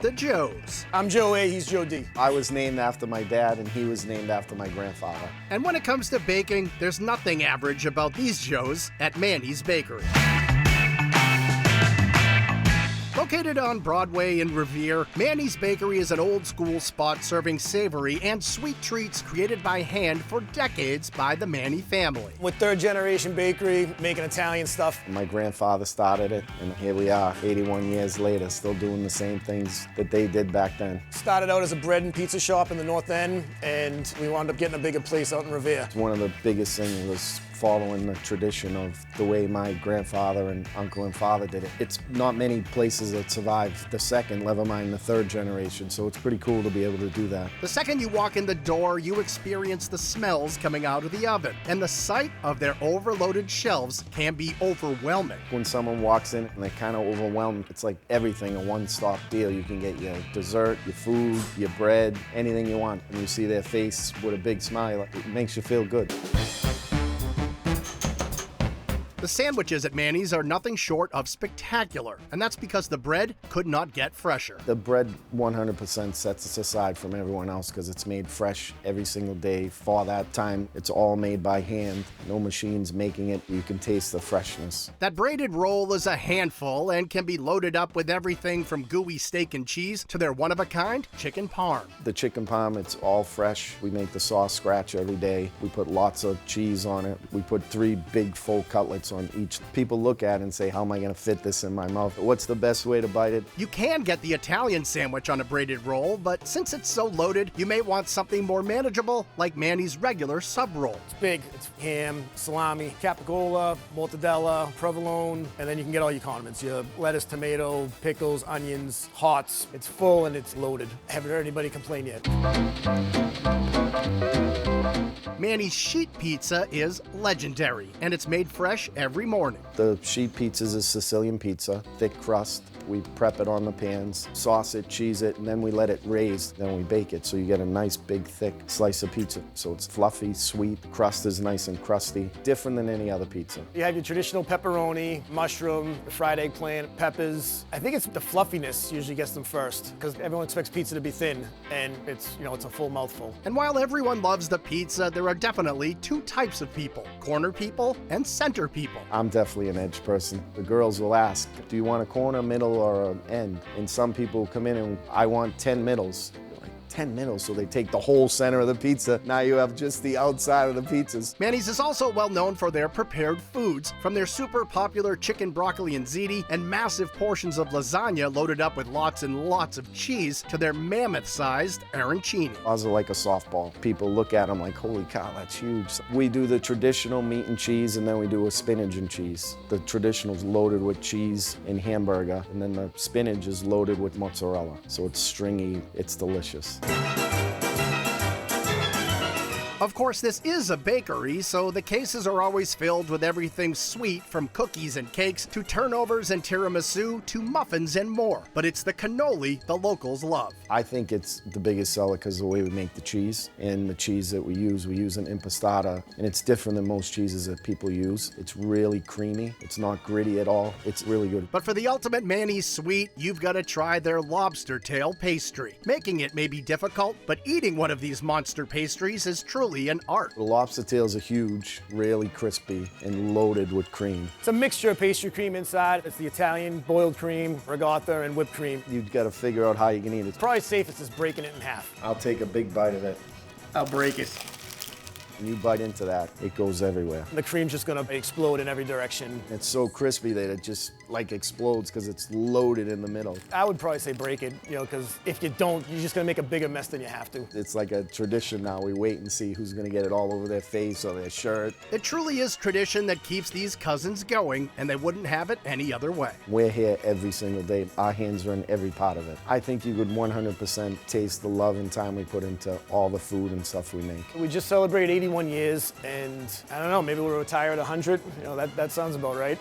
the Joes. I'm Joe A, he's Joe D. I was named after my dad, and he was named after my grandfather. And when it comes to baking, there's nothing average about these Joes at Manne's Bakery. Located on Broadway in Revere, Manne's Bakery is an old-school spot serving savory and sweet treats created by hand for decades by the Manne family. We're third-generation bakery, making Italian stuff. My grandfather started it, and here we are, 81 years later, still doing the same things that they did back then. Started out as a bread and pizza shop in the North End, and we wound up getting a bigger place out in Revere. One of the biggest things was following the tradition of the way my grandfather and uncle and father did it. It's not many places that survive the second, never mind the third generation, so it's pretty cool to be able to do that. The second you walk in the door, you experience the smells coming out of the oven, and the sight of their overloaded shelves can be overwhelming. When someone walks in and they're kind of overwhelmed, it's like everything, a one-stop deal. You can get your dessert, your food, your bread, anything you want. And you see their face with a big smile, it makes you feel good. The sandwiches at Manne's are nothing short of spectacular, and that's because the bread could not get fresher. The bread 100% sets us aside from everyone else because it's made fresh every single day. For that time, it's all made by hand. No machines making it. You can taste the freshness. That braided roll is a handful and can be loaded up with everything from gooey steak and cheese to their one-of-a-kind chicken parm. The chicken parm, it's all fresh. We make the sauce scratch every day. We put lots of cheese on it. We put 3 big full cutlets on each. People look at it and say, how am I going to fit this in my mouth? What's the best way to bite it? You can get the Italian sandwich on a braided roll, but since it's so loaded, you may want something more manageable, like Manne's regular sub roll. It's big. It's ham, salami, capicola, mortadella, provolone, and then you can get all your condiments. Your lettuce, tomato, pickles, onions, hots. It's full and it's loaded. I haven't heard anybody complain yet. Manne's sheet pizza is legendary, and it's made fresh every morning. The sheet pizza is a Sicilian pizza, thick crust. We prep it on the pans, sauce it, cheese it, and then we let it raise, then we bake it. So you get a nice, big, thick slice of pizza. So it's fluffy, sweet, crust is nice and crusty, different than any other pizza. You have your traditional pepperoni, mushroom, fried eggplant, peppers. I think it's the fluffiness usually gets them first, because everyone expects pizza to be thin, and it's a full mouthful. And while everyone loves the pizza, there are definitely 2 types of people: corner people and center people. I'm definitely an edge person. The girls will ask, do you want a corner, middle, or an end? And some people come in and I want 10 middles. 10 middles, so they take the whole center of the pizza. Now you have just the outside of the pizzas. Manne's is also well known for their prepared foods, from their super popular chicken broccoli and ziti and massive portions of lasagna loaded up with lots and lots of cheese to their mammoth-sized arancini. Ours are like a softball. People look at them like, holy cow, that's huge. We do the traditional meat and cheese, and then we do a spinach and cheese. The traditional's loaded with cheese and hamburger, and then the spinach is loaded with mozzarella. So it's stringy, it's delicious. Of course, this is a bakery, so the cases are always filled with everything sweet, from cookies and cakes to turnovers and tiramisu to muffins and more. But it's the cannoli the locals love. I think it's the biggest seller because of the way we make the cheese, and the cheese that we use an impastata, and it's different than most cheeses that people use. It's really creamy. It's not gritty at all. It's really good. But for the ultimate Manne's sweet, you've got to try their lobster tail pastry. Making it may be difficult, but eating one of these monster pastries is truly an art. The lobster tails are huge, really crispy, and loaded with cream. It's a mixture of pastry cream inside. It's the Italian boiled cream, regatta, and whipped cream. You've got to figure out how you can eat it. It's probably safest just breaking it in half. I'll take a big bite of it. I'll break it. When you bite into that, it goes everywhere. The cream's just gonna explode in every direction. It's so crispy that it just like explodes because it's loaded in the middle. I would probably say break it, because if you don't, you're just gonna make a bigger mess than you have to. It's like a tradition now. We wait and see who's gonna get it all over their face or their shirt. It truly is tradition that keeps these cousins going, and they wouldn't have it any other way. We're here every single day. Our hands are in every part of it. I think you could 100% taste the love and time we put into all the food and stuff we make. We just celebrated 81 years, and I don't know, maybe we'll retire at 100. That sounds about right.